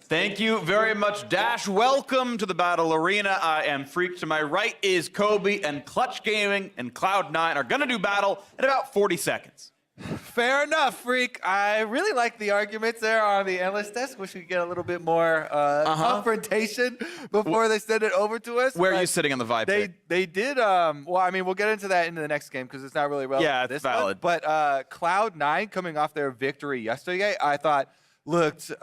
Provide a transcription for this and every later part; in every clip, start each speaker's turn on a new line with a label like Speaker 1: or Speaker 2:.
Speaker 1: Thank you very much, Dash. Welcome to the Battle Arena. I am Freak. To my right is Kobe, and Clutch Gaming and Cloud9 are going to do battle in about 40 seconds.
Speaker 2: Fair enough, Freak. I really like the arguments there on the endless desk. Wish we could get a little bit more confrontation before they send it over to us.
Speaker 1: Where are you sitting on the vibe?
Speaker 2: They did, well, I mean, we'll get into that in the next game because it's not really relevant.
Speaker 1: Yeah,
Speaker 2: to
Speaker 1: it's
Speaker 2: this
Speaker 1: valid.
Speaker 2: One. But Cloud9 coming off their victory yesterday, I thought looked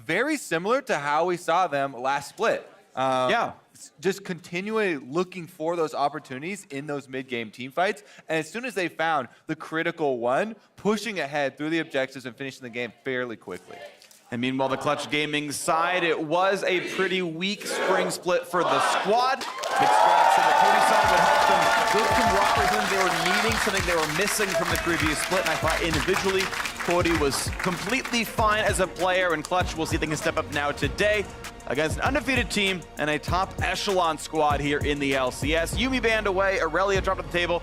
Speaker 2: very similar to how we saw them last split.
Speaker 1: Yeah.
Speaker 2: Just continually looking for those opportunities in those mid-game team fights. And as soon as they found the critical one, pushing ahead through the objectives and finishing the game fairly quickly.
Speaker 1: And meanwhile, the Clutch Gaming side, it was a pretty weak spring split for the squad. McScraps and the Cody side would help them build camaraderie. They were needing something they were missing from the previous split, and I thought individually, Cody was completely fine as a player, and Clutch, we'll see if they can step up now today against an undefeated team and a top echelon squad here in the LCS. Yuumi banned away, Aurelia dropped at the table.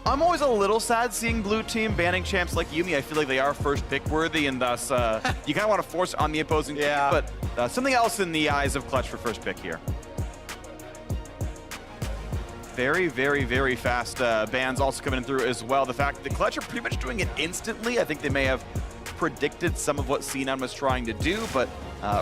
Speaker 1: I'm always a little sad seeing blue team banning champs like Yuumi. I feel like they are first pick worthy, and thus you kind of want to force it on the opposing team, but something else in the eyes of Clutch for first pick here. Very, very, very fast bans also coming through as well. The fact that the Clutch are pretty much doing it instantly. I think they may have predicted some of what C9 was trying to do, but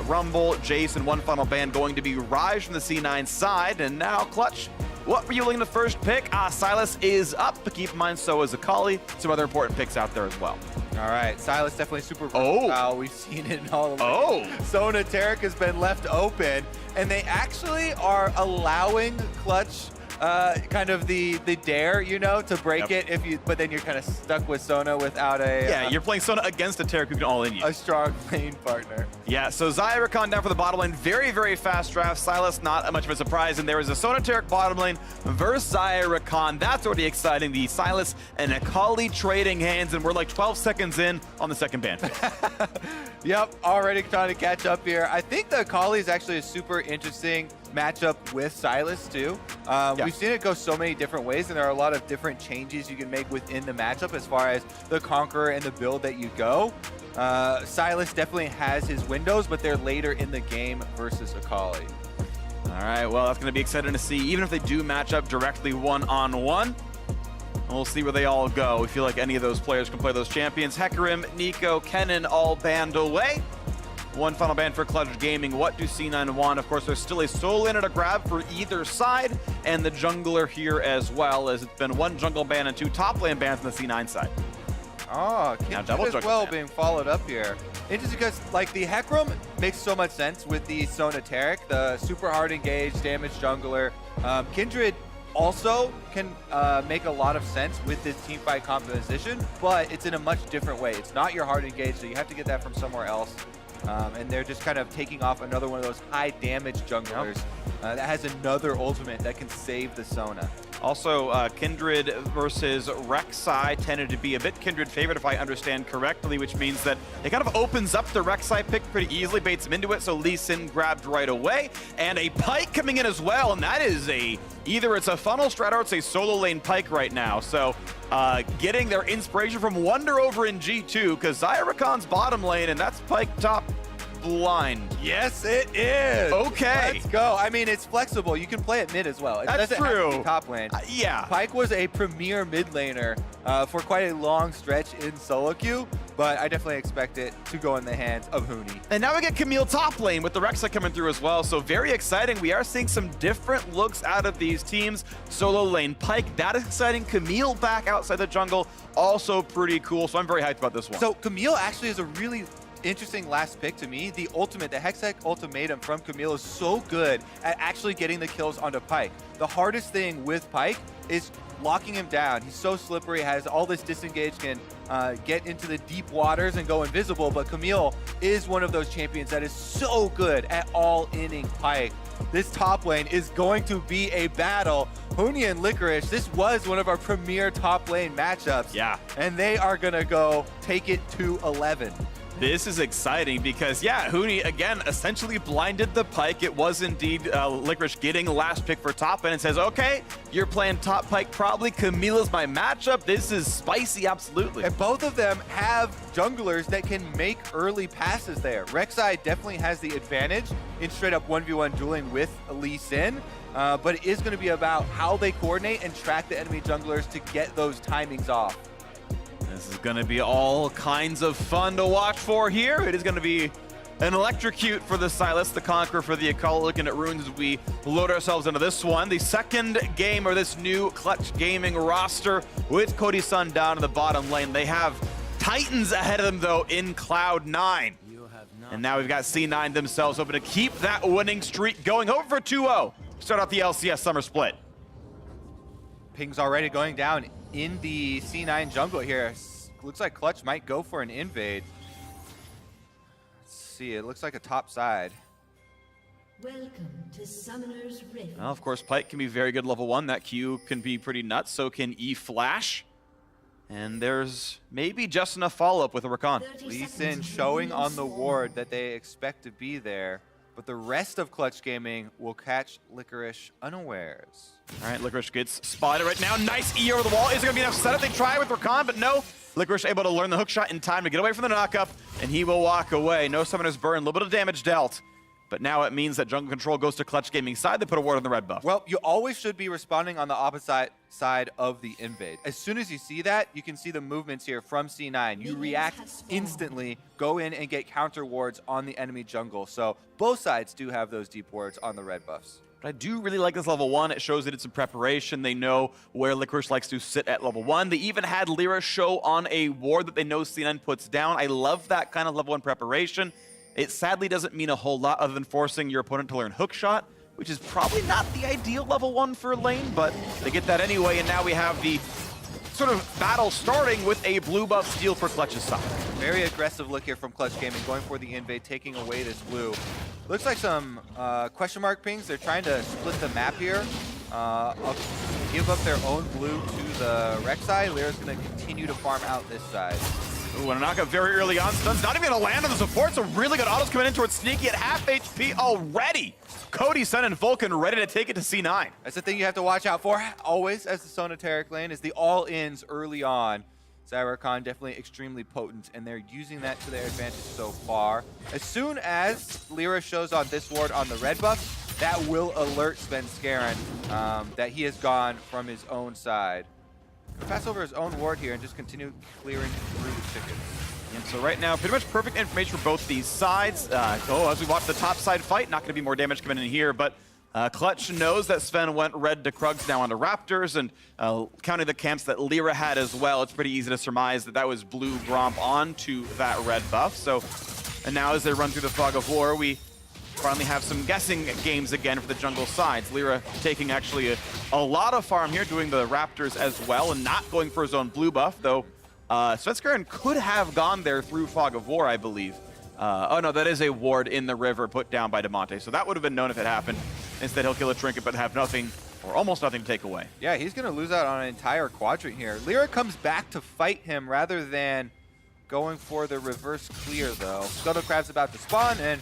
Speaker 1: Rumble, Jace, and one final ban going to be Rise from the C9 side, and now Clutch. What were you looking to first pick? Silas is up, but keep in mind so is Akali. Some other important picks out there as well.
Speaker 2: All right, Silas definitely super versatile. We've seen it in all the way. Sona Tarek has been left open, and they actually are allowing Clutch kind of the dare, you know, to break it if you, but then you're kind of stuck with Sona without a
Speaker 1: you're playing Sona against a Tarek who can all in you.
Speaker 2: A strong lane partner.
Speaker 1: Yeah, so Xayah Rakan down for the bottom lane. Very, very fast draft. Silas, not much of a surprise. And there is a Sona Tarek bottom lane versus Xayah Rakan. That's already exciting. The Silas and Akali trading hands, and we're like 12 seconds in on the second ban.
Speaker 2: Yep, already trying to catch up here. I think the Akali is actually a super interesting matchup with Silas too. We've seen it go so many different ways, and there are a lot of different changes you can make within the matchup as far as the Conqueror and the build that you go. Silas definitely has his windows, but they're later in the game versus Akali.
Speaker 1: All right, well, that's going to be exciting to see. Even if they do match up directly one-on-one, we'll see where they all go. We feel like any of those players can play those champions. Hecarim, Nico, Kennen all banned away. One final ban for Clutch Gaming. What do C9 want? Of course, there's still a solo lane at a grab for either side, and the jungler here as well, as it's been one jungle ban and two top lane bans on the C9 side.
Speaker 2: Oh, Kindred as well being followed up here. Interesting because, like, the Hecarim makes so much sense with the Sona Tarek, the super hard engaged damage jungler. Kindred also can make a lot of sense with this team fight composition, but it's in a much different way. It's not your hard engaged, so you have to get that from somewhere else. And they're just kind of taking off another one of those high damage junglers that has another ultimate that can save the Sona.
Speaker 1: Also, Kindred versus Rek'Sai tended to be a bit Kindred favorite, if I understand correctly, which means that it kind of opens up the Rek'Sai pick pretty easily, baits him into it, so Lee Sin grabbed right away. And a Pyke coming in as well, and that is either it's a funnel strat or it's a solo lane Pyke right now. So getting their inspiration from Wonder over in G2, because Xayah Rakan's bottom lane, and that's Pyke top blind.
Speaker 2: Yes, it is.
Speaker 1: Okay.
Speaker 2: Let's go. I mean, it's flexible. You can play it mid as well. It
Speaker 1: That's
Speaker 2: doesn't
Speaker 1: true.
Speaker 2: Have to be top lane.
Speaker 1: Yeah.
Speaker 2: Pyke was a premier mid laner for quite a long stretch in solo queue, but I definitely expect it to go in the hands of Huni.
Speaker 1: And now we get Camille top lane with the Rek'Sai coming through as well, so very exciting. We are seeing some different looks out of these teams. Solo lane Pyke, that is exciting. Camille back outside the jungle, also pretty cool, so I'm very hyped about this one.
Speaker 2: So Camille actually is a really interesting last pick to me. The ultimate, the Hextech ultimatum from Camille is so good at actually getting the kills onto Pyke. The hardest thing with Pyke is locking him down. He's so slippery, has all this disengage, can get into the deep waters and go invisible, but Camille is one of those champions that is so good at all-inning Pyke. This top lane is going to be a battle. Huni and Licorice, this was one of our premier top lane matchups.
Speaker 1: Yeah.
Speaker 2: And they are gonna go take it to 11.
Speaker 1: This is exciting because, yeah, Huni, again, essentially blinded the Pyke. It was indeed Licorice getting last pick for top and says, okay, you're playing top Pyke probably. Camilla's my matchup. This is spicy, absolutely.
Speaker 2: And both of them have junglers that can make early passes there. Rek'Sai definitely has the advantage in straight up 1v1 dueling with Lee Sin, but it is going to be about how they coordinate and track the enemy junglers to get those timings off.
Speaker 1: This is going to be all kinds of fun to watch for here. It is going to be an electrocute for the Silas, the Conqueror for the Occult, looking at runes as we load ourselves into this one. The second game of this new Clutch Gaming roster with Cody Sun down in the bottom lane. They have Titans ahead of them, though, in Cloud9. And now we've got C9 themselves hoping to keep that winning streak going. Over for 2-0. Start out the LCS Summer Split.
Speaker 2: Ping's already going down in the C9 jungle here. Looks like Clutch might go for an invade. Let's see, it looks like a top side.
Speaker 3: Welcome to Summoner's Rift.
Speaker 1: Well, of course, Pyke can be very good level 1. That Q can be pretty nuts, so can E Flash. And there's maybe just enough follow-up with a Rakan.
Speaker 2: Lee Sin showing on the ward that they expect to be there, but the rest of Clutch Gaming will catch Licorice unawares.
Speaker 1: All right, Licorice gets spotted right now. Nice E over the wall. Is it going to be enough setup? They try with Rakan, but no. Licorice able to learn the hook shot in time to get away from the knock-up, and he will walk away. No Summoner's Burn, a little bit of damage dealt. But now it means that jungle control goes to Clutch Gaming side. They put a ward on the red buff.
Speaker 2: Well, you always should be responding on the opposite side of the invade. As soon as you see that, you can see the movements here from C9. You react instantly, go in and get counter wards on the enemy jungle. So both sides do have those deep wards on the red buffs.
Speaker 1: But I do really like this level 1. It shows that it's in preparation. They know where Licorice likes to sit at level 1. They even had Lyra show on a ward that they know C9 puts down. I love that kind of level 1 preparation. It sadly doesn't mean a whole lot other than forcing your opponent to learn hook shot, which is probably not the ideal level 1 for lane, but they get that anyway, and now we have the sort of battle starting with a blue buff steal for Clutch's side.
Speaker 2: Very aggressive look here from Clutch Gaming, going for the invade, taking away this blue. Looks like some question mark pings. They're trying to split the map here. Give up their own blue to the Rek'Sai. Lyra's going to continue to farm out this side.
Speaker 1: Ooh, and a knockup very early on. Stun's not even going to land on the support, so really good autos coming in towards Sneaky at half HP already. Cody, Sun, and Vulcan ready to take it to C9.
Speaker 2: That's the thing you have to watch out for always as the Sonateric lane is the all-ins early on. Zyrakan definitely extremely potent, and they're using that to their advantage so far. As soon as Lyra shows on this ward on the red buff, that will alert Svenskeren that he has gone from his own side. Pass over his own ward here and just continue clearing through the chickens.
Speaker 1: And so right now, pretty much perfect information for both these sides. As we watch the top side fight, not going to be more damage coming in here, but Clutch knows that Sven went red to Krugs now onto Raptors, and counting the camps that Lyra had as well, it's pretty easy to surmise that that was blue Gromp onto that red buff. So, and now as they run through the Fog of War, we finally have some guessing games again for the jungle sides. Lyra taking actually a lot of farm here, doing the Raptors as well, and not going for his own blue buff, though Svenskeren could have gone there through Fog of War, I believe. Oh no, that is a ward in the river put down by Demonte, so that would have been known if it happened. Instead, he'll kill a trinket but have nothing, or almost nothing to take away.
Speaker 2: Yeah, he's going to lose out on an entire quadrant here. Lyra comes back to fight him rather than going for the reverse clear, though. Scuttle Crab's about to spawn, and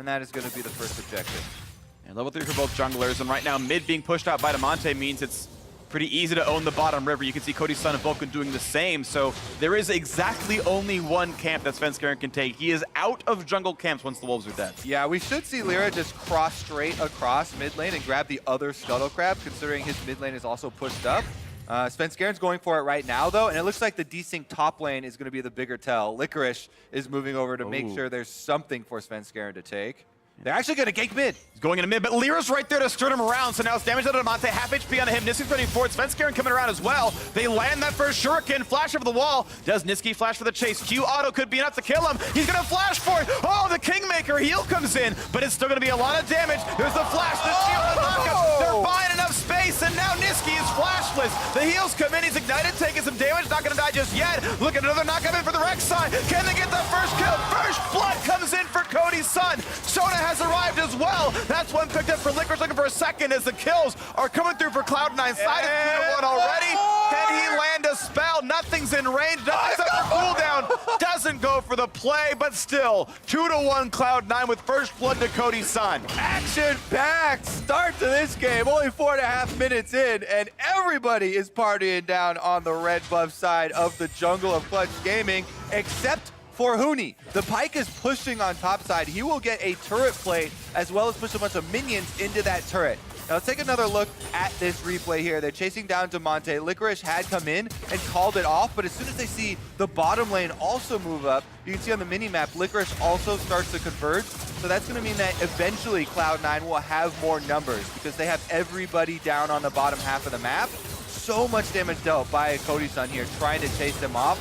Speaker 2: that is going to be the first objective.
Speaker 1: And level 3 for both junglers, and right now mid being pushed out by Demonte means it's pretty easy to own the bottom river. You can see Cody, Sun, and Vulcan doing the same, so there is exactly only one camp that Svenskeren can take. He is out of jungle camps once the wolves are dead.
Speaker 2: Yeah, we should see Lyra just cross straight across mid lane and grab the other Scuttle Crab, considering his mid lane is also pushed up. Svenskeren's going for it right now, though, and it looks like the desync top lane is going to be the bigger tell. Licorice is moving over to make sure there's something for Svenskeren to take. They're actually going to gank mid.
Speaker 1: He's going into mid, but Lyra's right there to start him around, so now it's damage to Demonte, half HP on him. Niski's running forward, Svenskeren coming around as well. They land that first shuriken, flash over the wall. Does Niski flash for the chase? Q auto could be enough to kill him. He's going to flash for it. Oh, the Kingmaker heal comes in, but it's still going to be a lot of damage. There's the flash, the shield, the knockup. They're buying enough space, and now Niski is flashless. The heals come in, he's ignited, taking some damage, not going to die just yet. Look at another knockup in for the Rek'Sai. Can they get the first kill? First blood comes in for Cody's Sun. Sona has arrived as well. That's one picked up for Licorice, looking for a second as the kills are coming through for Cloud9. Side is 2-1 already. Can he land a spell? well. Nothing's in range. Nothing's up for cooldown. Doesn't go for the play, but still 2-1 Cloud9 with first blood to Cody's son.
Speaker 2: Action-packed start to this game. Only 4.5 minutes in, and everybody is partying down on the red buff side of the jungle of Clutch Gaming, except for Huni. The Pyke is pushing on top side. He will get a turret plate as well as push a bunch of minions into that turret. Now let's take another look at this replay here. They're chasing down Demonte. Licorice had come in and called it off, but as soon as they see the bottom lane also move up, you can see on the mini-map, Licorice also starts to converge. So that's going to mean that eventually Cloud9 will have more numbers because they have everybody down on the bottom half of the map. So much damage dealt by Cody's son here trying to chase them off,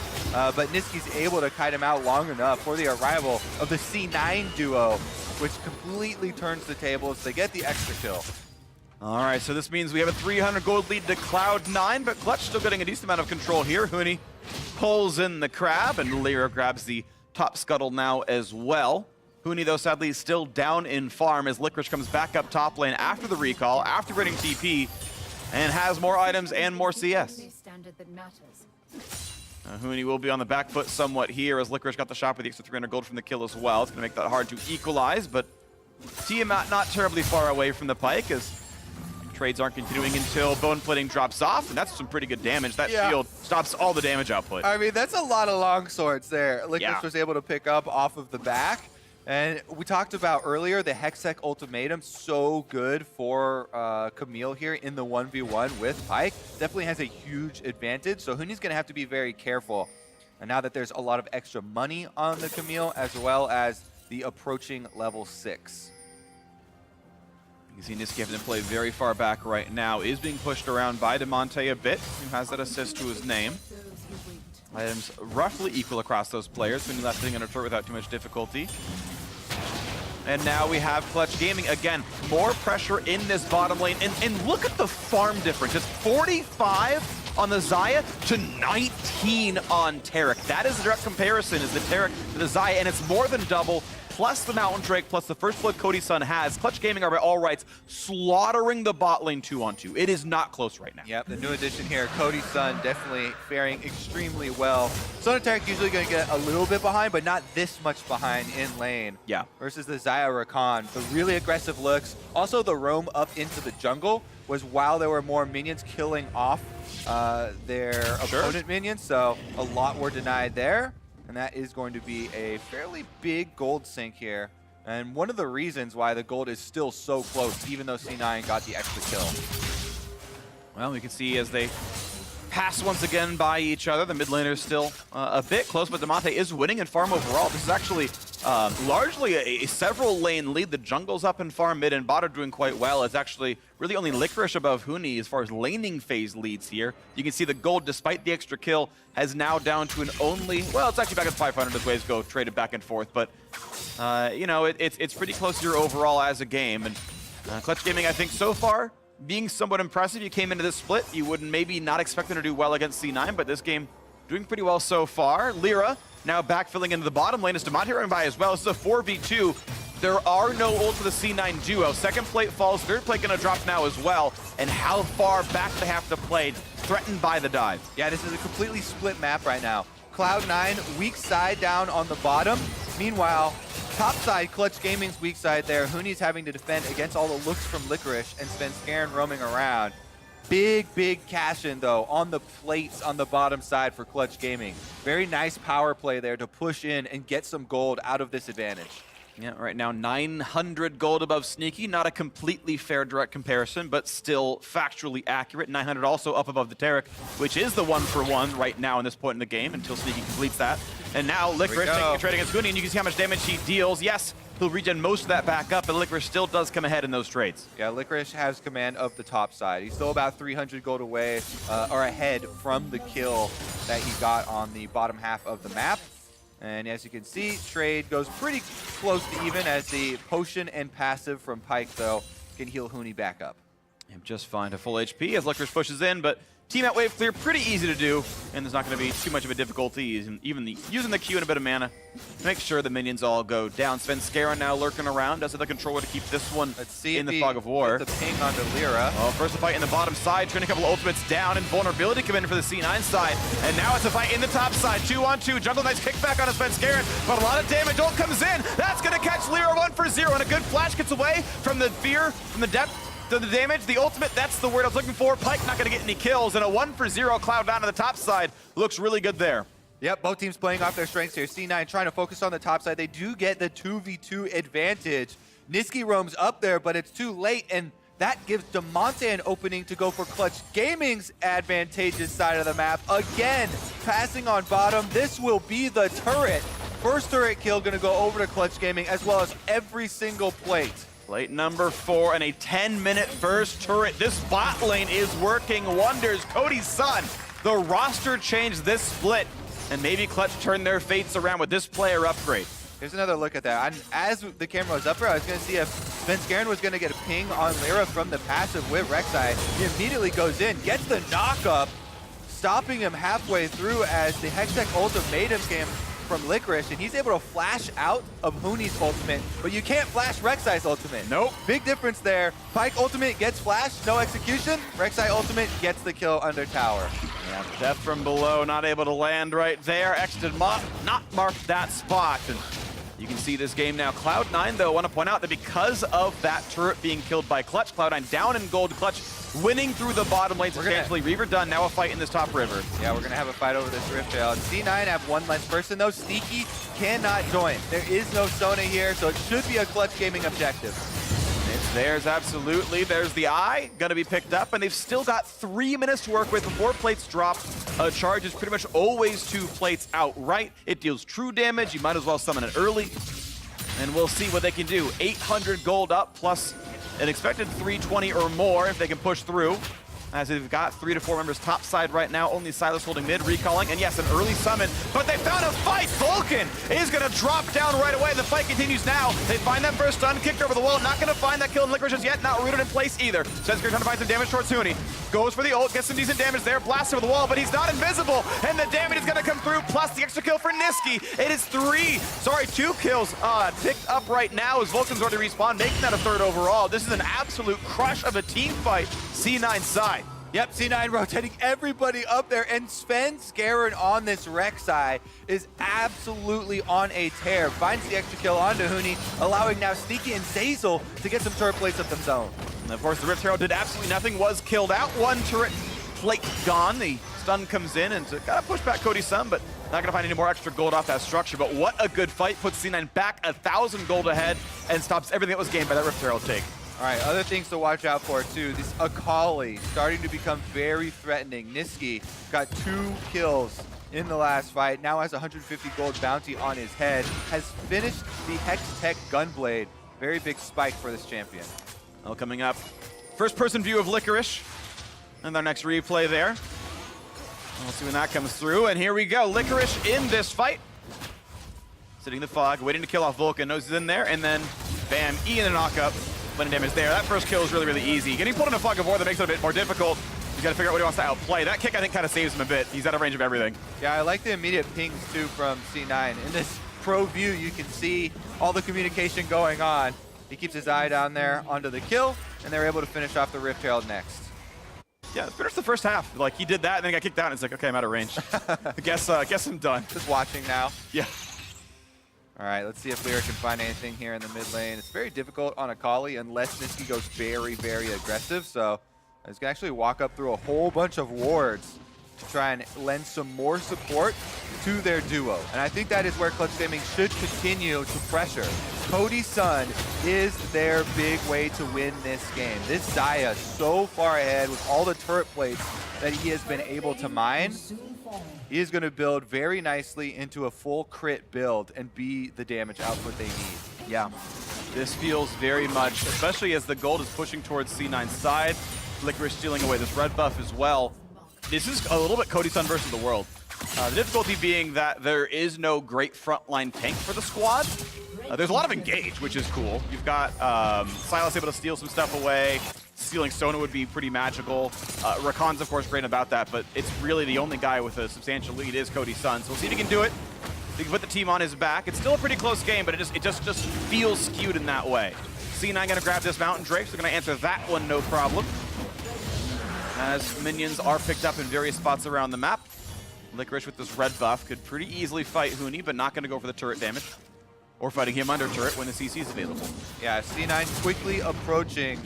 Speaker 2: but Niski's able to kite him out long enough for the arrival of the C9 duo, which completely turns the tables. They get the extra kill.
Speaker 1: All right, so this means we have a 300 gold lead to Cloud9, but Clutch still getting a decent amount of control here. Huni pulls in the crab, and Lyra grabs the top scuttle now as well. Huni, though, sadly is still down in farm as Licorice comes back up top lane after the recall, after running TP, and has more items and more CS. Huni will be on the back foot somewhat here as Licorice got the shot with the extra 300 gold from the kill as well. It's going to make that hard to equalize, but Tiamat not terribly far away from the Pyke as trades aren't continuing until bone plating drops off, and that's some pretty good damage. That shield stops all the damage output.
Speaker 2: I mean, that's a lot of long swords there. Licorice was able to pick up off of the back. And we talked about earlier the Hextech ultimatum, so good for Camille here in the 1v1 with Pyke. Definitely has a huge advantage, so Huni's going to have to be very careful. And now that there's a lot of extra money on the Camille, as well as the approaching level 6.
Speaker 1: You can see Niski having to play very far back right now, is being pushed around by Demonte a bit, who has that assist to his name. Items roughly equal across those players, when left sitting on a turret without too much difficulty. And now we have Clutch Gaming. Again, more pressure in this bottom lane. And look at the farm difference. It's 45 on the Xayah to 19 on Taric. That is a direct comparison, is the Taric to the Xayah, and it's more than double, plus the Mountain Drake, plus the first blood Cody's son has. Clutch Gaming are by all rights slaughtering the bot lane 2-on-2. It is not close right now.
Speaker 2: Yep, the new addition here, Cody's son, definitely faring extremely well. Sonataric usually going to get a little bit behind, but not this much behind in lane.
Speaker 1: Yeah.
Speaker 2: Versus the Xayah Rakan. The really aggressive looks. Also, the roam up into the jungle was while there were more minions killing off their opponent minions, so a lot were denied there. And that is going to be a fairly big gold sink here. And one of the reasons why the gold is still so close, even though C9 got the extra kill.
Speaker 1: Well, we can see as they pass once again by each other, the mid laner is still a bit close, but Demonte is winning in farm overall. This is actually largely a several lane lead. The jungle's up in farm, mid and bot are doing quite well. It's actually really only Licorice above Huni as far as laning phase leads here. You can see the gold, despite the extra kill, has now down to an only, well, it's actually back at 500 as ways go, traded back and forth, but you know, it's pretty close here overall as a game. And Clutch Gaming, I think so far, being somewhat impressive. You came into this split, you would maybe not expect them to do well against C9, but this game doing pretty well so far. Lyra now backfilling into the bottom lane as Demonte running by as well. This is a 4v2. There are no ults for the C9 duo. Second plate falls, third plate gonna drop now as well. And how far back they have to play, threatened by the dive.
Speaker 2: Yeah, this is a completely split map right now. Cloud9, weak side down on the bottom. Meanwhile, top side, Clutch Gaming's weak side there. Huni's having to defend against all the looks from Licorice and spend Scarin roaming around. Big cash in, though, on the plates on the bottom side for Clutch Gaming. Very nice power play there to push in and get some gold out of this advantage.
Speaker 1: Yeah, right now 900 gold above Sneaky. Not a completely fair direct comparison, but still factually accurate. 900 also up above the Taric, which is the 1-for-1 right now in this point in the game until Sneaky completes that. And now Licorice taking a trade against Huni, and you can see how much damage he deals. Yes, he'll regen most of that back up, but Licorice still does come ahead in those trades.
Speaker 2: Yeah, Licorice has command of the top side. He's still about 300 gold away, or ahead from the kill that he got on the bottom half of the map. And as you can see, trade goes pretty close to even as the potion and passive from Pyke, though, can heal Huni back up.
Speaker 1: Just fine to full HP as Licorice pushes in, but Team out wave clear, pretty easy to do, and there's not going to be too much of a difficulty using the Q and a bit of mana to make sure the minions all go down. Svenskeren now lurking around, does have the controller to keep this one in the fog of war.
Speaker 2: The ping onto Lyra.
Speaker 1: Well, first a fight in the bottom side, turning a couple of ultimates down, and vulnerability come in for the C9 side. And now it's a fight in the top side, 2-on-2. Jungle Knight's kickback on a Svenskeren, but a lot of damage. Ult comes in, that's going to catch Lyra 1 for 0, and a good flash gets away from the fear, from the depth. So the damage, the ultimate, that's the word I was looking for. Pyke not going to get any kills, and a 1 for 0 Cloud9 on the top side looks really good there.
Speaker 2: Yep, both teams playing off their strengths here. C9 trying to focus on the top side. They do get the 2v2 advantage. Niski roams up there, but it's too late, and that gives Damonte an opening to go for Clutch Gaming's advantageous side of the map. Again, passing on bottom. This will be the turret. First turret kill going to go over to Clutch Gaming, as well as every single plate.
Speaker 1: Plate number 4 and a 10-minute first turret. This bot lane is working wonders. Cody's son, the roster changed this split, and maybe Clutch turned their fates around with this player upgrade.
Speaker 2: Here's another look at that. As the camera was up there, I was going to see if Svenskeren was going to get a ping on Lyra from the passive with Rek'Sai. He immediately goes in, gets the knock-up, stopping him halfway through as the Hextech ultimatum came from Licorice, and he's able to flash out of Huni's ultimate, but you can't flash Rek'Sai's ultimate.
Speaker 1: Nope.
Speaker 2: Big difference there. Pyke ultimate gets flashed, no execution. Rek'Sai ultimate gets the kill under tower.
Speaker 1: Yeah, death from below, not able to land right there. X did not mark that spot. And you can see this game now. Cloud9, though, I want to point out that because of that turret being killed by Clutch, Cloud9 down in gold, Clutch winning through the bottom lane substantially. Reaver done, now a fight in this top river.
Speaker 2: Yeah, we're going to have a fight over this Rift Trail. C9 have one less person, though. Sneaky cannot join. There is no Sona here, so it should be a Clutch Gaming objective.
Speaker 1: It's theirs, absolutely. There's the eye, going to be picked up, and they've still got 3 minutes to work with before plates drop. A charge is pretty much always 2 plates outright. It deals true damage. You might as well summon it early, and we'll see what they can do. 800 gold up, plus an expected 320 or more if they can push through. As they've got 3 to 4 members top side right now, only Silas holding mid, recalling, and yes, an early summon, but they found a fight! Vulcan is gonna drop down right away. The fight continues now. They find that first stun, kicked over the wall, not gonna find that kill in Licorice yet, not rooted in place either. Svenskeren trying to find some damage towards Huni. Goes for the ult, gets some decent damage there, blasts over the wall, but he's not invisible, and the damage is gonna come through, plus the extra kill for Niski. It is 2 kills picked up right now as Vulcan's already respawned, making that a 3rd overall. This is an absolute crush of a team fight, C9 side.
Speaker 2: Yep, C9 rotating everybody up there, and Svenskeren on this Rek'Sai is absolutely on a tear. Finds the extra kill onto Huni, allowing now Sneaky and Zazel to get some turret plates of their own.
Speaker 1: And of course, the Rift Herald did absolutely nothing, was killed out. 1 turret plate gone. The stun comes in and gotta push back Cody's son, but not gonna find any more extra gold off that structure. But what a good fight, puts C9 back 1,000 gold ahead and stops everything that was gained by that Rift Herald take.
Speaker 2: All right, other things to watch out for too. This Akali starting to become very threatening. Niski got 2 kills in the last fight, now has 150 gold bounty on his head, has finished the Hextech Gunblade. Very big spike for this champion.
Speaker 1: Well, coming up, first person view of Licorice, and our next replay there. We'll see when that comes through, and here we go. Licorice in this fight. Sitting in the fog, waiting to kill off Vulcan, knows he's in there, and then bam, Ian a knock-up. Plenty of damage there. That first kill is really, really easy. Getting pulled in a fog of war, that makes it a bit more difficult. He's got to figure out what he wants to outplay. That kick, I think, kind of saves him a bit. He's out of range of everything.
Speaker 2: Yeah, I like the immediate pings, too, from C9. In this pro view, you can see all the communication going on. He keeps his eye down there onto the kill, and they're able to finish off the Rift Herald next.
Speaker 1: Yeah, finish the first half. Like, he did that, and then he got kicked out, and it's like, okay, I'm out of range. guess I'm done.
Speaker 2: Just watching now.
Speaker 1: Yeah.
Speaker 2: All right, let's see if Lyra can find anything here in the mid lane. It's very difficult on Akali unless Niski goes very, very aggressive. So he's going to actually walk up through a whole bunch of wards to try and lend some more support to their duo. And I think that is where Clutch Gaming should continue to pressure. Cody's son is their big way to win this game. This Xayah so far ahead with all the turret plates that he has been able to mine. He is going to build very nicely into a full crit build and be the damage output they need.
Speaker 1: Yeah, this feels very much, especially as the gold is pushing towards C9's side. Licorice stealing away this red buff as well. This is a little bit Cody's son versus the world. The difficulty being that there is no great frontline tank for the squad. There's a lot of engage, which is cool. You've got Silas able to steal some stuff away. stealing Sona would be pretty magical. Rakan's, of course, great about that, but it's really the only guy with a substantial lead is Cody's son. So we'll see if he can do it. He can put the team on his back. It's still a pretty close game, but it just feels skewed in that way. C9 gonna grab this Mountain Drake, so gonna answer that one no problem. As minions are picked up in various spots around the map. Licorice with this red buff could pretty easily fight Huni, but not gonna go for the turret damage. Or fighting him under turret when the CC is available.
Speaker 2: Yeah, C9 quickly approaching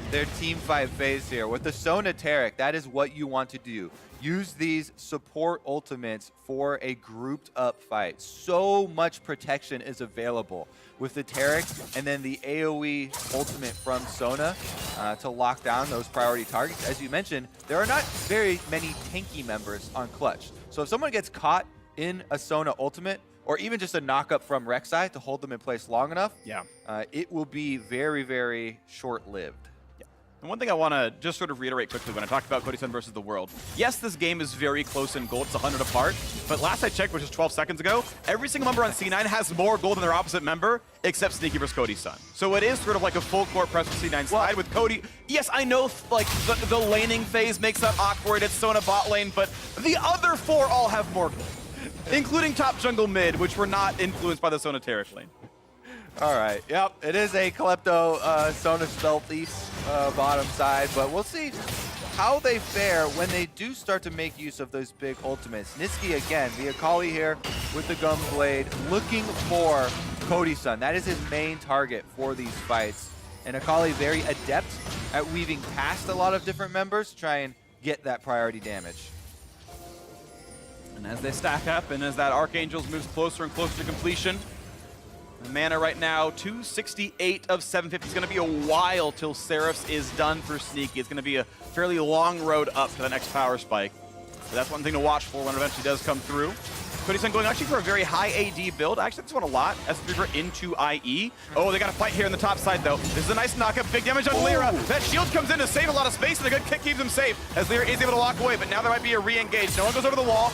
Speaker 2: their team fight phase here. With the Sona Taric, that is what you want to do. Use these support ultimates for a grouped up fight. So much protection is available with the Taric and then the AoE ultimate from Sona to lock down those priority targets. As you mentioned, there are not very many tanky members on Clutch. So if someone gets caught in a Sona ultimate, or even just a knock-up from Rek'Sai to hold them in place long enough, it will be very, very short-lived.
Speaker 1: And one thing I want to just sort of reiterate quickly when I talked about Cody Sun versus the world. Yes, this game is very close in gold. It's 100 apart. But last I checked, which was 12 seconds ago, every single member on C9 has more gold than their opposite member, except Sneaky versus Cody Sun. So it is sort of like a full court press for C9 side with Cody. Yes, I know like the laning phase makes that awkward. It's Sona bot lane, but the other four all have more gold, including top jungle mid, which were not influenced by the Sona Taric lane.
Speaker 2: All right, yep, it is a Klepto Sona Spell Thief bottom side, but we'll see how they fare when they do start to make use of those big ultimates. Niski again, the Akali here with the Gunblade, looking for Cody Sun. That is his main target for these fights. And Akali very adept at weaving past a lot of different members to try and get that priority damage.
Speaker 1: And as they stack up and as that Archangels moves closer and closer to completion, the mana right now, 268 of 750. It's going to be a while till Seraphs is done for Sneaky. It's going to be a fairly long road up to the next power spike. So that's one thing to watch for when it eventually does come through. Cody Sun going actually for a very high AD build. I actually, this one a lot. as into IE. Oh, they got a fight here on the top side, though. This is a nice knockup. Big damage on Lyra. That shield comes in to save a lot of space, and a good kick keeps him safe as Lyra is able to walk away. But now there might be a re-engage. No one goes over the wall.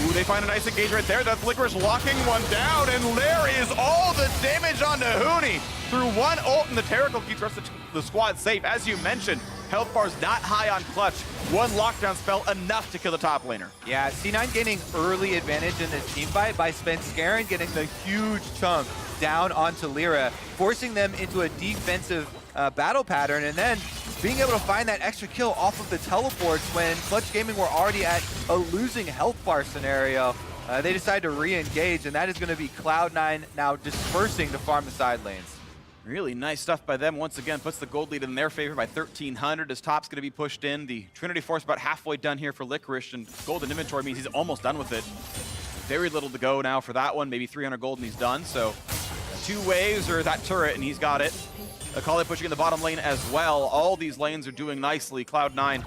Speaker 1: Ooh, they find a nice engage right there. That's Licorice locking one down, and there is all the damage onto Huni. Through one ult, and the Taric will keep the rest of the squad safe. As you mentioned, health bar's not high on Clutch. One lockdown spell, enough to kill the top laner.
Speaker 2: Yeah, C9 gaining early advantage in this team fight by Spenskaren getting the huge chunk down onto Lyra, forcing them into a defensive battle pattern, and then being able to find that extra kill off of the teleports when Clutch Gaming were already at a losing health bar scenario. They decide to re-engage, and that is going to be Cloud9 now dispersing to farm the side lanes.
Speaker 1: Really nice stuff by them. Once again, puts the gold lead in their favor by 1,300 as top's going to be pushed in. The Trinity Force about halfway done here for Licorice, and golden inventory means he's almost done with it. Very little to go now for that one. Maybe 300 gold and he's done. So 2 waves or that turret and he's got it. Akali pushing in the bottom lane as well. All these lanes are doing nicely. Cloud9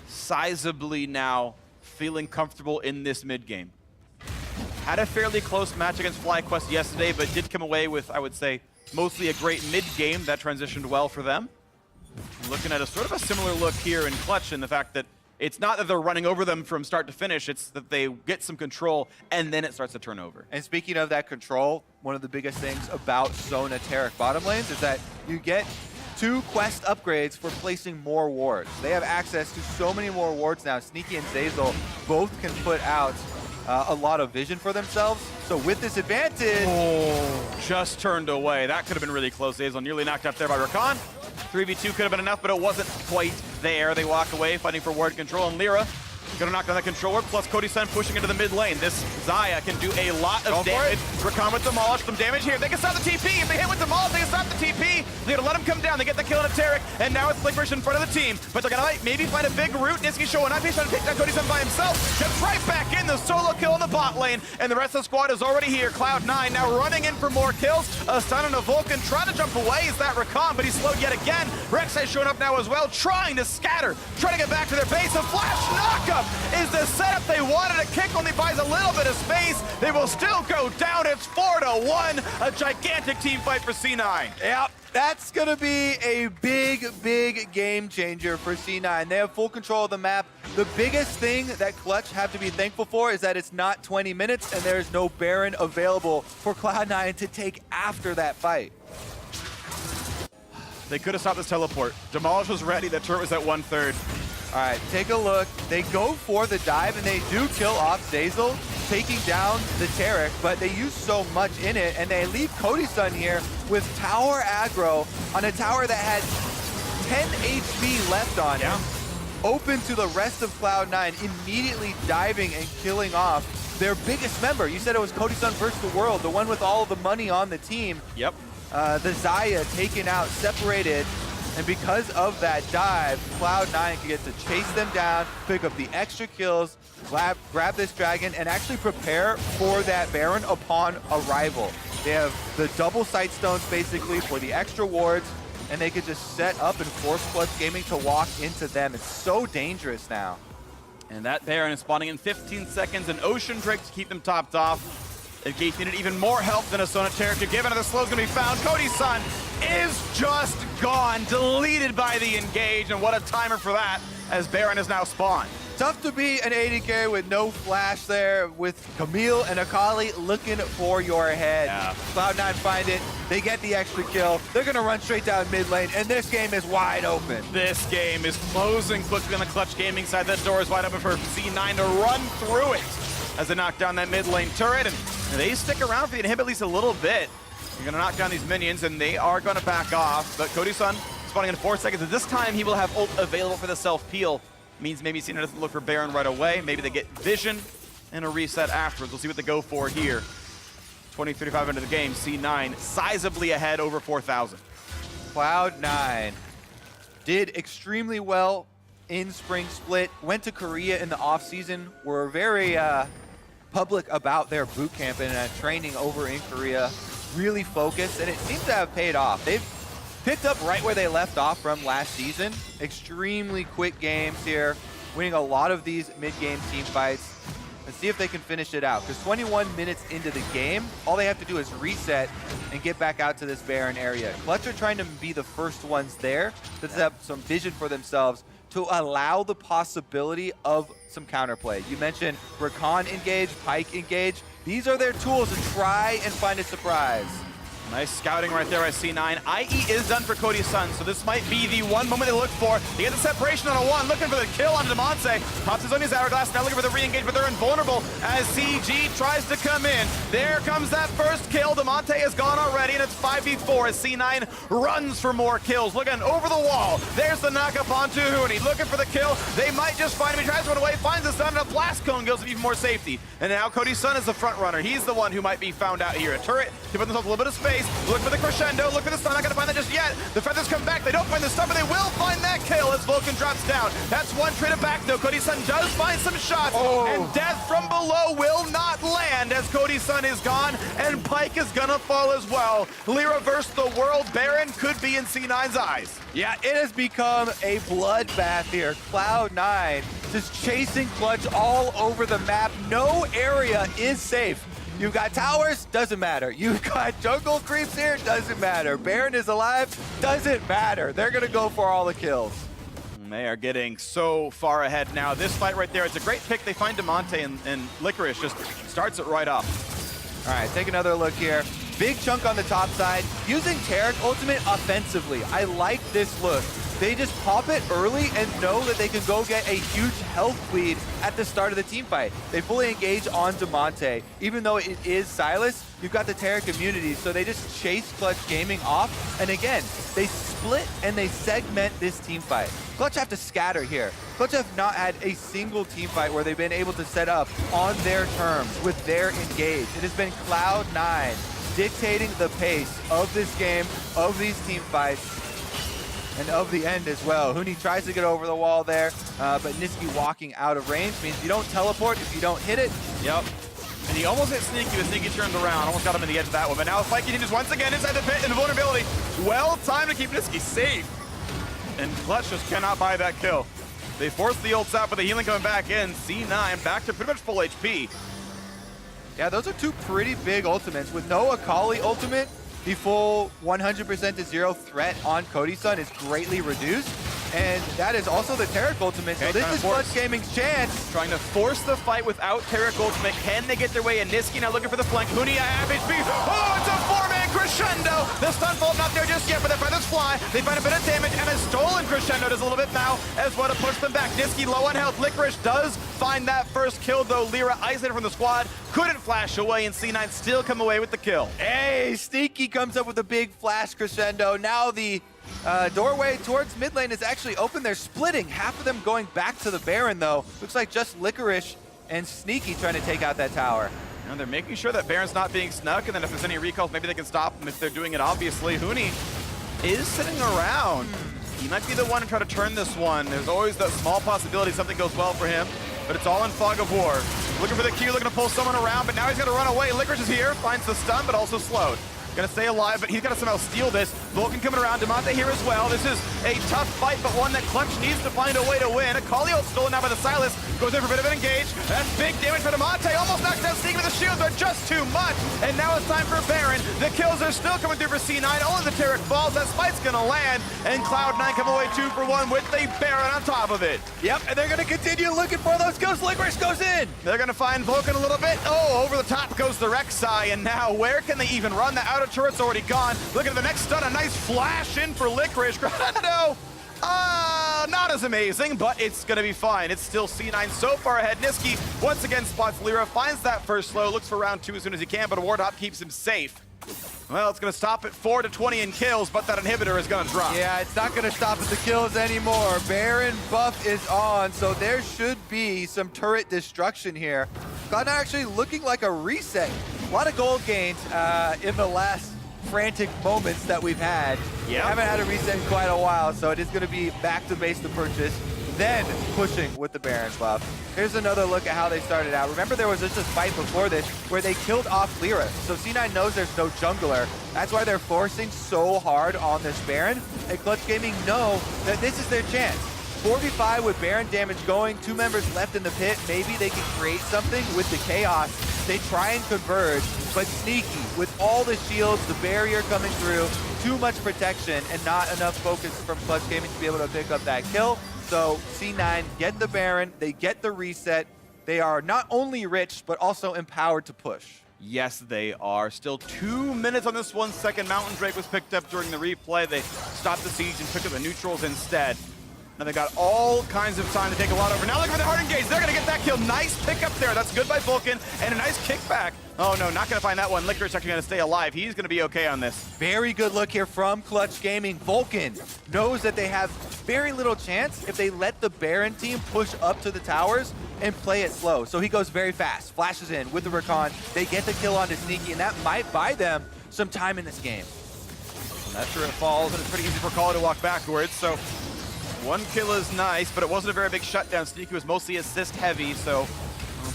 Speaker 1: sizably now feeling comfortable in this mid game. Had a fairly close match against FlyQuest yesterday, but did come away with, I would say, mostly a great mid game that transitioned well for them. Looking at a sort of a similar look here in Clutch, in the fact that it's not that they're running over them from start to finish, it's that they get some control and then it starts to turn over.
Speaker 2: And speaking of that control, one of the biggest things about Sona Taric bottom lanes is that you get 2 quest upgrades for placing more wards. They have access to so many more wards now. Sneaky and Zeyzal both can put out a lot of vision for themselves. So with this advantage...
Speaker 1: Oh, just turned away. That could have been really close. Zeyzal nearly knocked out there by Rakan. 3v2 could have been enough, but it wasn't quite there. They walk away, fighting for ward control, and Lyra gonna knock down that controller, plus Cody Sun pushing into the mid lane. This Xayah can do a lot of damage. Rakan with Demolish, some damage here. They can stop the TP. If they hit with Demolish, they can stop the TP. They're gonna let him come down. They get the kill on a Taric, and now it's Licorice in front of the team. But they're gonna maybe find a big root. Niski showing up. He's trying to take down Cody Sun by himself. Gets right back in the solo kill in the bot lane, and the rest of the squad is already here. Cloud9 now running in for more kills. A stun on a Vulcan, trying to jump away. Is that Rakan, but he's slowed yet again. Rek'Sai showing up now as well, trying to scatter, trying to get back to their base. A flash knockup is the setup they wanted. A kick only buys a little bit of space. They will still go down. It's 4-1. A gigantic team fight for C9.
Speaker 2: Yep, that's going to be a big, big game changer for C9. They have full control of the map. The biggest thing that Clutch have to be thankful for is that it's not 20 minutes and there's no Baron available for Cloud9 to take after that fight.
Speaker 1: They could have stopped this teleport. Demolish was ready. The turret was at 1/3.
Speaker 2: All right, take a look. They go for the dive, and they do kill off Zeyzal, taking down the Taric, but they use so much in it, and they leave Cody-san here with tower aggro on a tower that had 10 HP left on him. Open to the rest of Cloud9, immediately diving and killing off their biggest member. You said it was Cody-san versus the world, the one with all the money on the team.
Speaker 1: Yep.
Speaker 2: The Xayah taken out, separated, and because of that dive, Cloud9 can get to chase them down, pick up the extra kills, grab this dragon, and actually prepare for that Baron upon arrival. They have the double sight stones basically for the extra wards, and they could just set up and force Clutch Gaming to walk into them. It's so dangerous now.
Speaker 1: And that Baron is spawning in 15 seconds, an Ocean Drake to keep them topped off. If Geith needed even more help than a Sona Taric could give, another slow is going to be found. Cody-san is just gone, deleted by the engage, and what a timer for that, as Baron is now spawned.
Speaker 2: Tough to be an AD carry with no flash there, with Camille and Akali looking for your head.
Speaker 1: Yeah.
Speaker 2: Cloud9 find it, they get the extra kill, they're gonna run straight down mid lane, and this game is wide open.
Speaker 1: This game is closing quickly on the Clutch Gaming side. That door is wide open for C9 to run through it as they knock down that mid lane turret, and they stick around for the inhib at least a little bit. You're gonna knock down these minions, and they are gonna back off, but Cody-san spawning in 4 seconds, and this time he will have ult available for the self-peel. Means maybe C9 doesn't look for Baron right away. Maybe they get vision and a reset afterwards. We'll see what they go for here. 20:35 into the game. C9 sizably ahead, over 4,000.
Speaker 2: Cloud9 did extremely well in Spring Split. Went to Korea in the offseason. Were very public about their boot camp and training over in Korea. Really focused, and it seems to have paid off. They've picked up right where they left off from last season. Extremely quick games here, winning a lot of these mid-game team fights. Let's see if they can finish it out, because 21 minutes into the game, all they have to do is reset and get back out to this Baron area. Clutch are trying to be the first ones there to have some vision for themselves to allow the possibility of some counterplay. You mentioned Rakan engage, Pyke engage. These are their tools to try and find a surprise.
Speaker 1: Nice scouting right there by C9. IE is done for Cody-san, so this might be the one moment they look for. They get the separation on a one, looking for the kill on Demonte. Pops his on his hourglass, now looking for the re-engage, but they're invulnerable as CG tries to come in. There comes that first kill. Demonte is gone already, and it's 5v4 as C9 runs for more kills. Looking over the wall. There's the knock-up onto Huni, looking for the kill. They might just find him. He tries to run away, finds the stun, and a blast cone goes with even more safety. And now Cody-san is the front runner. He's the one who might be found out here. A turret to put themselves a little bit of space. Look for the crescendo, look for the stun, not gonna find that just yet. The feathers come back, they don't find the stun, but they will find that kill as Vulcan drops down. That's one trade it back though. Cody-san does find some shots, and death from below will not land as Cody-san is gone, and Pyke is gonna fall as well. Lyra versus the world, Baron could be in C9's eyes.
Speaker 2: Yeah, it has become a bloodbath here. Cloud9 just chasing Clutch all over the map. No area is safe. You've got towers, doesn't matter. You've got jungle creeps here, doesn't matter. Baron is alive, doesn't matter. They're gonna go for all the kills.
Speaker 1: And they are getting so far ahead now. This fight right there, it's a great pick. They find Demonte, and Licorice just starts it right off.
Speaker 2: All right, take another look here. Big chunk on the top side, using Taric ultimate offensively. I like this look. They just pop it early and know that they can go get a huge health lead at the start of the team fight. They fully engage on Demonte. Even though it is Sylas, you've got the Taric immunity, so they just chase Clutch Gaming off. And again, they split and they segment this team fight. Clutch have to scatter here. Clutch have not had a single team fight where they've been able to set up on their terms with their engage. It has been Cloud9 dictating the pace of this game, of these team fights, and of the end as well. Huni tries to get over the wall there, but Niski walking out of range means you don't teleport if you don't hit it.
Speaker 1: Yep. And he almost hit Sneaky, but Sneaky turned around. Almost got him in the edge of that one. But now the fight continues once again inside the pit, and the vulnerability. Well timed to keep Niski safe. And Clutch just cannot buy that kill. They force the ults out, but the healing coming back in. C9 back to pretty much full HP.
Speaker 2: Yeah, those are two pretty big ultimates. With no Akali ultimate, the full 100% to 0 threat on Cody-san is greatly reduced. And that is also the Taric ultimate. So this is Clutch Gaming's chance.
Speaker 1: Trying to force the fight without Taric ultimate. Can they get their way in? Niski now looking for the flank. Huni, half HP. Oh, it's a 4-man Crescendo. The stun bolt not there just yet, but the feathers fly. They find a bit of damage, and a stolen Crescendo does a little bit now as well to push them back. Niski low on health. Licorice does find that first kill, though. Lyra isolated from the squad, couldn't flash away, and C9 still come away with the kill.
Speaker 2: Hey, Sneaky comes up with a big flash Crescendo. Now the doorway towards mid lane is actually open. They're splitting. Half of them going back to the Baron, though. Looks like just Licorice and Sneaky trying to take out that tower.
Speaker 1: And they're making sure that Baron's not being snuck, and then if there's any recalls, maybe they can stop them if they're doing it, obviously. Huni is sitting around. He might be the one to try to turn this one. There's always that small possibility something goes well for him, but it's all in fog of war. Looking for the Q, looking to pull someone around, but now he's gonna run away. Licorice is here, finds the stun, but also slowed. Gonna stay alive, but he's gotta somehow steal this. Vulcan coming around, Demonte here as well. This is a tough fight, but one that Clutch needs to find a way to win. Akali stolen now by the Silas, goes in for a bit of an engage. That's big damage for Demonte, almost knocks down Sneaky, but the shields are just too much. And now it's time for Baron. The kills are still coming through for C9, only the Taric falls, that spite's gonna land, and Cloud9 come away 2 for 1 with a Baron on top of it.
Speaker 2: Yep, and they're gonna continue looking for those kills. Licorice goes in.
Speaker 1: They're gonna find Vulcan a little bit. Oh, over the top goes the Rek'Sai, and now where can they even run? The outer turret's already gone. Look at the next stun, a nice flash in for Licorice. Crescendo, not as amazing, but it's gonna be fine. It's still C9 so far ahead. Niski once again spots Lyra, finds that first slow, looks for round 2 as soon as he can, but a ward hop keeps him safe. Well, it's gonna stop at 4 to 20 in kills, but that inhibitor is gonna drop.
Speaker 2: Yeah, it's not gonna stop at the kills anymore. Baron buff is on, so there should be some turret destruction here. Cloud9 actually looking like a reset. A lot of gold gains in the last frantic moments that we've had.
Speaker 1: Yeah.
Speaker 2: Haven't had a reset in quite a while, so it is going to be back to base to purchase, then pushing with the Baron buff. Here's another look at how they started out. Remember, there was just a fight before this where they killed off Lyra, so C9 knows there's no jungler. That's why they're forcing so hard on this Baron, and Clutch Gaming know that this is their chance. 4v5 with Baron damage going, 2 members left in the pit. Maybe they can create something with the chaos. They try and converge, but Sneaky, with all the shields, the barrier coming through, too much protection and not enough focus from Clutch Gaming to be able to pick up that kill. So C9 get the Baron, they get the reset. They are not only rich, but also empowered to push.
Speaker 1: Yes, they are. Still 2 minutes on this 1 second. Mountain Drake was picked up during the replay. They stopped the siege and picked up the neutrals instead. Now they got all kinds of time to take a lot over. Now look for the hard engage. They're going to get that kill. Nice pickup there. That's good by Vulcan. And a nice kickback. Oh, no, not going to find that one. Licorice actually going to stay alive. He's going to be okay on this.
Speaker 2: Very good look here from Clutch Gaming. Vulcan knows that they have very little chance if they let the Baron team push up to the towers and play it slow. So he goes very fast, flashes in with the Recon. They get the kill onto Sneaky, and that might buy them some time in this game.
Speaker 1: And that's where it falls, and it's pretty easy for Kala to walk backwards. So 1 kill is nice, but it wasn't a very big shutdown. Sneaky was mostly assist heavy, so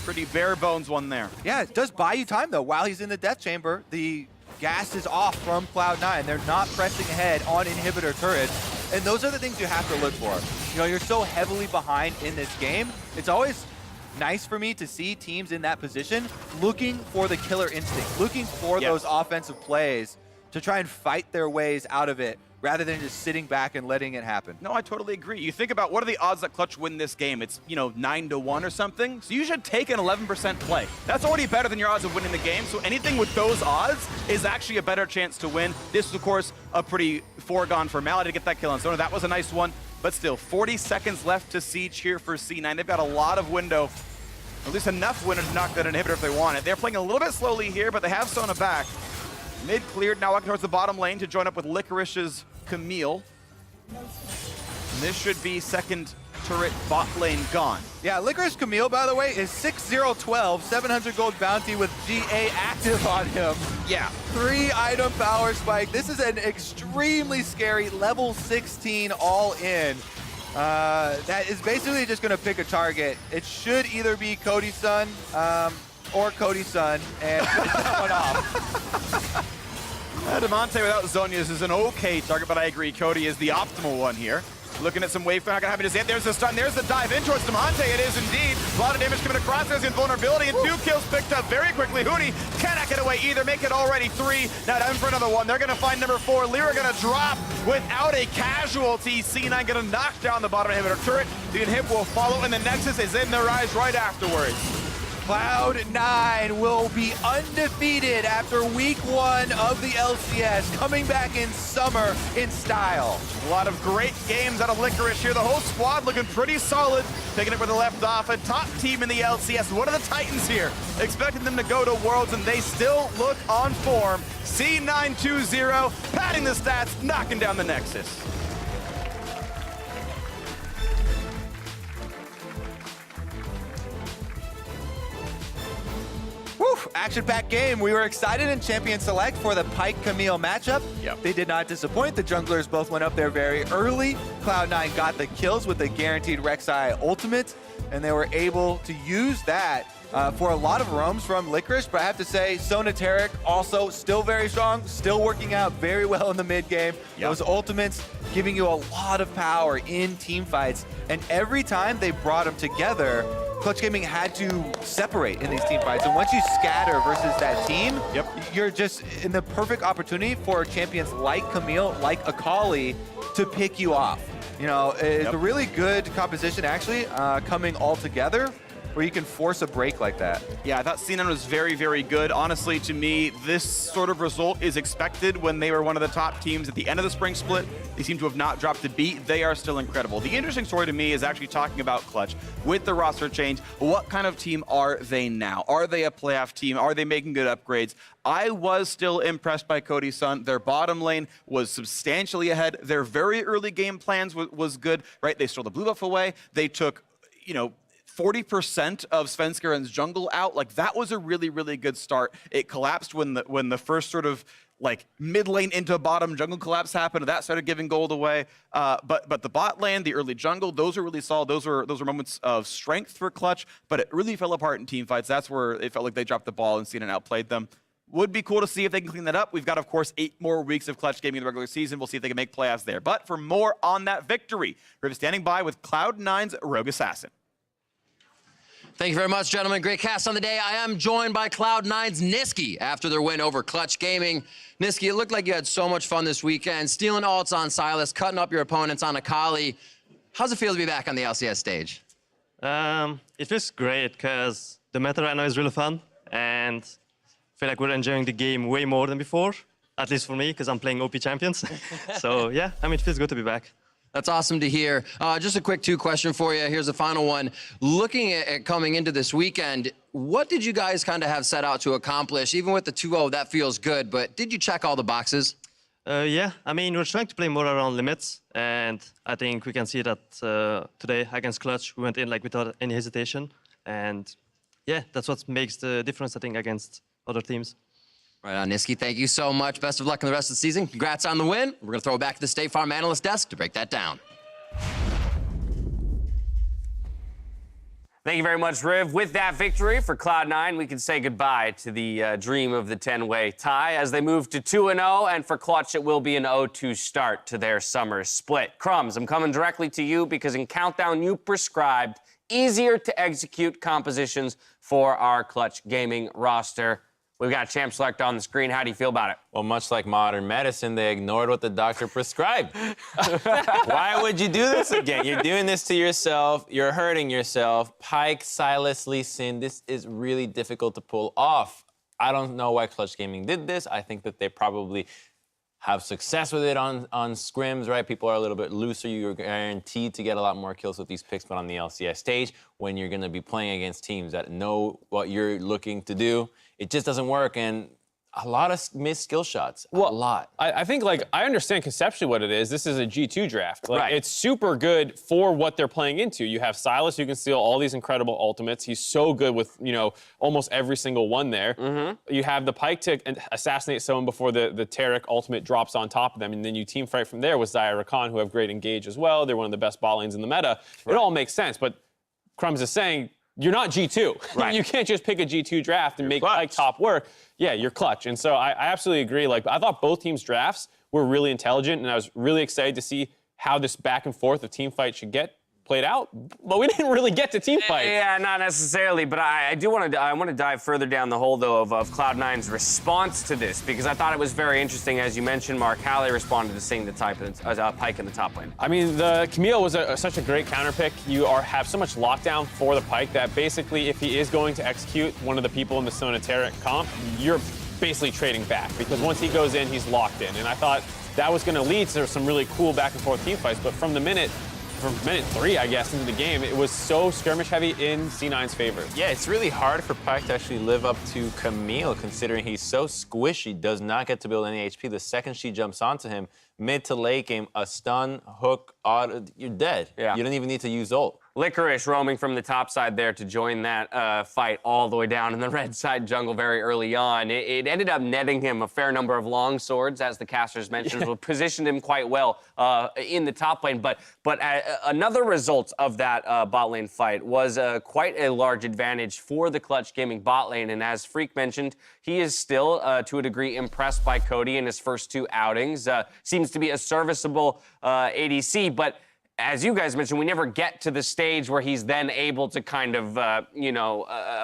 Speaker 1: pretty bare bones one there.
Speaker 2: Yeah, it does buy you time though. While he's in the death chamber, the gas is off from Cloud9. They're not pressing ahead on inhibitor turrets. And those are the things you have to look for. You know, you're so heavily behind in this game. It's always nice for me to see teams in that position looking for the killer instinct, looking for those offensive plays to try and fight their ways out of it, rather than just sitting back and letting it happen.
Speaker 1: No, I totally agree. You think about what are the odds that Clutch win this game? It's, 9 to 1 or something. So you should take an 11% play. That's already better than your odds of winning the game. So anything with those odds is actually a better chance to win. This is, of course, a pretty foregone formality to get that kill on Sona. That was a nice one. But still, 40 seconds left to siege here for C9. They've got a lot of window, at least enough window to knock that inhibitor if they want it. They're playing a little bit slowly here, but they have Sona back. Mid cleared, now walking towards the bottom lane to join up with Licorice's Camille. And this should be second turret bot lane gone.
Speaker 2: Yeah, Licorice Camille, by the way, is 6012, 700 gold bounty with GA active on him.
Speaker 1: Yeah.
Speaker 2: 3 item power spike. This is an extremely scary level 16 all in. That is basically just going to pick a target. It should either be Cody's son or Cody's son and finish that one off.
Speaker 1: Demonte without Zhonya's is an okay target, but I agree, Cody is the optimal one here. Looking at some wave, not gonna happen just yet. There's the stun, there's the dive in towards Demonte. It is indeed. A lot of damage coming across. There's invulnerability, and 2 kills picked up very quickly. Huni cannot get away either. Make it already 3. Now down for another one. They're gonna find number 4. Lyra gonna drop without a casualty. C9 gonna knock down the bottom inhibitor turret. The inhib will follow, and the Nexus is in their eyes right afterwards.
Speaker 2: Cloud9 will be undefeated after week 1 of the LCS, coming back in summer in style.
Speaker 1: A lot of great games out of Licorice here. The whole squad looking pretty solid, picking up where they left off. A top team in the LCS. What are the Titans here? Expecting them to go to Worlds, and they still look on form. C920, padding the stats, knocking down the Nexus.
Speaker 2: Woo, action-packed game. We were excited in Champion Select for the Pyke Camille matchup.
Speaker 1: Yep.
Speaker 2: They did not disappoint. The junglers both went up there very early. Cloud9 got the kills with the guaranteed Rek'Sai ultimate, and they were able to use that for a lot of roams from Licorice. But I have to say, Sonateric also still very strong, still working out very well in the mid game.
Speaker 1: Yep.
Speaker 2: Those ultimates giving you a lot of power in team fights, and every time they brought them together, Clutch Gaming had to separate in these team fights. And once you scatter versus that team,
Speaker 1: yep,
Speaker 2: you're just in the perfect opportunity for champions like Camille, like Akali, to pick you off. You know, it's a really good composition actually coming all together, where you can force a break like that.
Speaker 1: Yeah, I thought C9 was very, very good. Honestly, to me, this sort of result is expected when they were one of the top teams at the end of the spring split. They seem to have not dropped a beat. They are still incredible. The interesting story to me is actually talking about Clutch. With the roster change, what kind of team are they now? Are they a playoff team? Are they making good upgrades? I was still impressed by Cody's son. Their bottom lane was substantially ahead. Their very early game plans was good, right? They stole the blue buff away. They took, 40% of Svenskaren's jungle out. Like, that was a really, really good start. It collapsed when the first sort of like mid lane into bottom jungle collapse happened. That started giving gold away. But the bot lane, the early jungle, those are really solid. Those were moments of strength for Clutch, but it really fell apart in team fights. That's where it felt like they dropped the ball and C9 outplayed them. Would be cool to see if they can clean that up. We've got, of course, 8 more weeks of Clutch Gaming in the regular season. We'll see if they can make playoffs there. But for more on that victory, we're standing by with Cloud9's Rogue Assassin.
Speaker 4: Thank you very much, gentlemen. Great cast on the day. I am joined by Cloud9's Nisqy after their win over Clutch Gaming. Nisqy, it looked like you had so much fun this weekend, stealing ults on Sylas, cutting up your opponents on Akali. How's it feel to be back on the LCS stage?
Speaker 5: It feels great because the meta right now is really fun, and I feel like we're enjoying the game way more than before, at least for me, because I'm playing OP champions. So yeah, it feels good to be back.
Speaker 4: That's awesome to hear. Just a quick 2 question for you. Here's the final one. Looking at coming into this weekend, what did you guys kind of have set out to accomplish? Even with the 2-0, that feels good, but did you check all the boxes?
Speaker 5: Yeah, we're trying to play more around limits, and I think we can see that today against Clutch, we went in like without any hesitation, and yeah, that's what makes the difference, I think, against other teams.
Speaker 4: Right on, Nisqy. Thank you so much. Best of luck in the rest of the season. Congrats on the win. We're going to throw it back to the State Farm analyst desk to break that down.
Speaker 6: Thank you very much, Riv. With that victory for Cloud9, we can say goodbye to the dream of the 10-way tie as they move to 2-0, and for Clutch, it will be an 0-2 start to their summer split. Crumbs, I'm coming directly to you because in Countdown, you prescribed easier to execute compositions for our Clutch Gaming roster. We've got Champ Select on the screen. How do you feel about it?
Speaker 7: Well, much like modern medicine, they ignored what the doctor prescribed. Why would you do this again? You're doing this to yourself. You're hurting yourself. Pyke, Sylas, Lee Sin, this is really difficult to pull off. I don't know why Clutch Gaming did this. I think that they probably have success with it on scrims, right? People are a little bit looser. You're guaranteed to get a lot more kills with these picks, but on the LCS stage, when you're going to be playing against teams that know what you're looking to do, it just doesn't work, and a lot of missed skill shots.
Speaker 8: Well,
Speaker 7: a lot.
Speaker 8: I think, I understand conceptually what it is. This is a G2 draft.
Speaker 6: Right.
Speaker 8: It's super good for what they're playing into. You have Sylas, who can steal all these incredible ultimates. He's so good with, almost every single one there. Mm-hmm. You have the Pyke to assassinate someone before the Taric ultimate drops on top of them, and then you team fight from there with Xayah Rakan, who have great engage as well. They're one of the best bot lanes in the meta. Right. It all makes sense, but Crumbs is saying, you're not G2.
Speaker 6: Right.
Speaker 8: You can't just pick a G2 draft and make Pyke top work. Yeah, you're Clutch. And so I absolutely agree. I thought both teams' drafts were really intelligent, and I was really excited to see how this back and forth of team fight should get. played out, but we didn't really get to team fights.
Speaker 6: Yeah, not necessarily, but I want to dive further down the hole, though, of Cloud9's response to this, because I thought it was very interesting. As you mentioned, Mark, Hallie responded to seeing the Pike in the top lane.
Speaker 8: I mean, the Camille was such a great counter pick. You have so much lockdown for the Pike that basically, if he is going to execute one of the people in the Sonateric comp, you're basically trading back, because once he goes in, he's locked in. And I thought that was going to lead to some really cool back and forth team fights, but from minute 3, I guess, into the game, it was so skirmish heavy in C9's favor.
Speaker 7: Yeah, it's really hard for Pike to actually live up to Camille, considering he's so squishy, does not get to build any HP. The second she jumps onto him, mid to late game, a stun, hook, auto, you're dead.
Speaker 6: Yeah.
Speaker 7: You don't even need to use ult.
Speaker 6: Licorice roaming from the top side there to join that fight all the way down in the red side jungle very early on. It ended up netting him a fair number of long swords, as the casters mentioned, positioned him quite well in the top lane. But another result of that bot lane fight was quite a large advantage for the Clutch Gaming bot lane. And as Freak mentioned, he is still, to a degree, impressed by Cody in his first 2 outings. Seems to be a serviceable ADC, but as you guys mentioned, we never get to the stage where he's then able to kind of,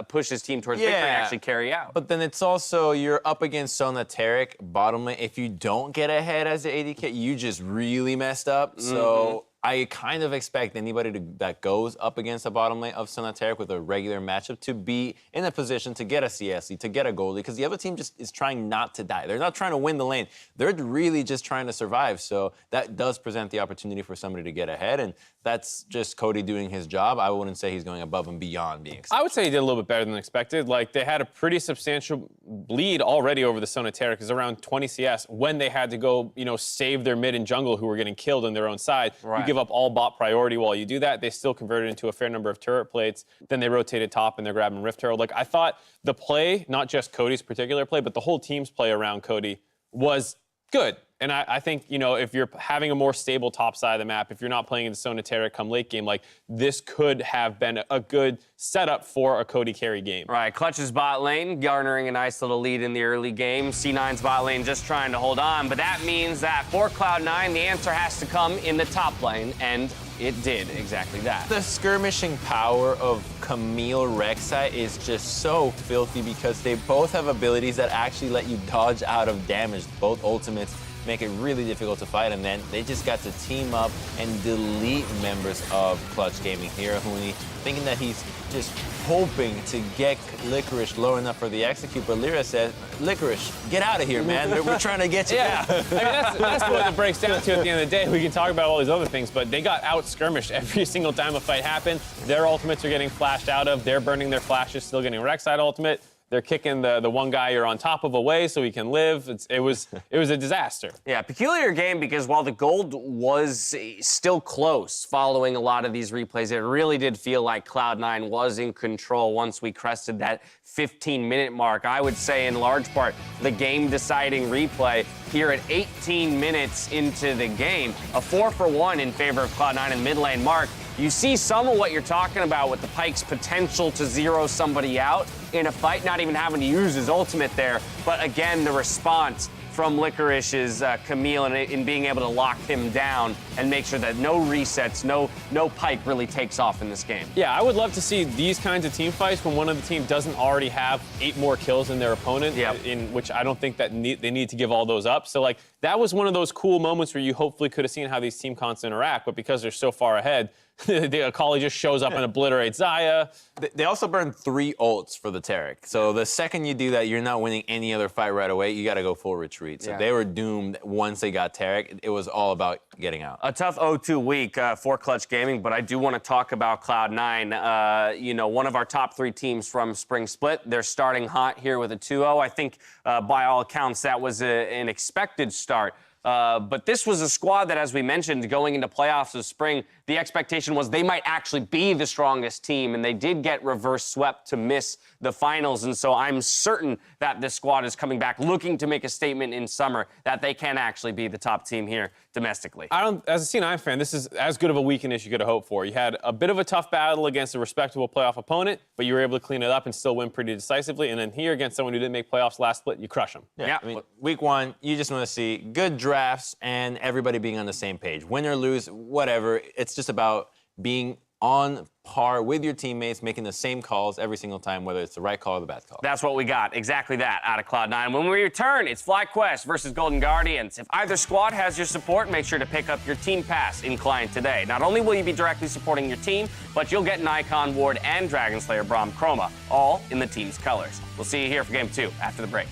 Speaker 6: push his team towards victory and actually carry out.
Speaker 7: But then it's also, you're up against Sonateric, bottom lane. If you don't get ahead as the AD carry, you just really messed up. So I kind of expect anybody that goes up against the bottom lane of Sonateric with a regular matchup to be in a position to get a CSC, to get a goalie, because the other team just is trying not to die. They're not trying to win the lane. They're really just trying to survive. So that does present the opportunity for somebody to get ahead, and that's just Cody doing his job. I wouldn't say he's going above and beyond being expected.
Speaker 8: I would say he did a little bit better than expected. Like, they had a pretty substantial lead already over the Sonateric. It's around 20 CS when they had to go, save their mid and jungle who were getting killed on their own side.
Speaker 6: Right.
Speaker 8: You give up all bot priority while you do that. They still converted into a fair number of turret plates. Then they rotated top and they're grabbing Rift Herald. Like, I thought the play, not just Cody's particular play, but the whole team's play around Cody was good. And I think, if you're having a more stable top side of the map, if you're not playing in the Sonateric come late game, like, this could have been a good setup for a Cody carry game.
Speaker 6: Right, Clutch's bot lane garnering a nice little lead in the early game. C9's bot lane just trying to hold on, but that means that for Cloud9, the answer has to come in the top lane, and it did exactly that.
Speaker 7: The skirmishing power of Camille Rek'Sai is just so filthy, because they both have abilities that actually let you dodge out of damage. Both ultimates make it really difficult to fight, and then they just got to team up and delete members of Clutch Gaming here. Huni thinking that he's just hoping to get Licorice low enough for the execute, but Lyra says, Licorice, get out of here, man. We're trying to get you
Speaker 8: Yeah, I mean, that's what it breaks down to at the end of the day. We can talk about all these other things, but they got out-skirmished every single time a fight happened. Their ultimates are getting flashed out of. They're burning their flashes, still getting Rek'Sai ultimate. They're kicking the one guy you're on top of away so he can live. It was a disaster.
Speaker 6: Yeah, peculiar game, because while the gold was still close following a lot of these replays, it really did feel like Cloud9 was in control once we crested that 15-minute mark. I would say in large part the game-deciding replay here at 18 minutes into the game. A 4-for-1 in favor of Cloud9 in mid lane. Mark, you see some of what you're talking about with the Pike's potential to zero somebody out in a fight, not even having to use his ultimate there. But again, the response from Licorice's Camille in being able to lock him down and make sure that no resets, no Pike really takes off in this game.
Speaker 8: Yeah, I would love to see these kinds of team fights when one of the team doesn't already have 8 more kills than their opponent, in which I don't think that they need to give all those up. So, like, that was one of those cool moments where you hopefully could have seen how these team cons interact, but because they're so far ahead, the Akali just shows up and obliterates Zaya.
Speaker 7: They also burned 3 ults for the Taric. So the second you do that, you're not winning any other fight right away. You got to go full retreat. So they were doomed once they got Taric. It was all about getting out.
Speaker 6: A tough 0-2 week for Clutch Gaming, but I do want to talk about Cloud9. One of our top 3 teams from Spring Split. They're starting hot here with a 2-0. I think, by all accounts, that was an expected start. But this was a squad that, as we mentioned, going into playoffs this spring, the expectation was they might actually be the strongest team, and they did get reverse swept to miss the finals. And so I'm certain that this squad is coming back looking to make a statement in summer that they can actually be the top team here domestically.
Speaker 8: As a C9 fan, this is as good of a weekend as you could have hoped for. You had a bit of a tough battle against a respectable playoff opponent, but you were able to clean it up and still win pretty decisively. And then here, against someone who didn't make playoffs last split, you crush them.
Speaker 6: Yeah.
Speaker 7: I mean, week 1, you just want to see good drafts and everybody being on the same page. Win or lose, whatever. It's just about being on par with your teammates, making the same calls every single time, whether it's the right call or the bad call.
Speaker 6: That's what we got. Exactly that out of Cloud9. When we return, it's FlyQuest versus Golden Guardians. If either squad has your support, make sure to pick up your Team Pass in Client today. Not only will you be directly supporting your team, but you'll get an Icon Ward and Dragon Slayer Braum Chroma, all in the team's colors. We'll see you here for Game 2 after the break.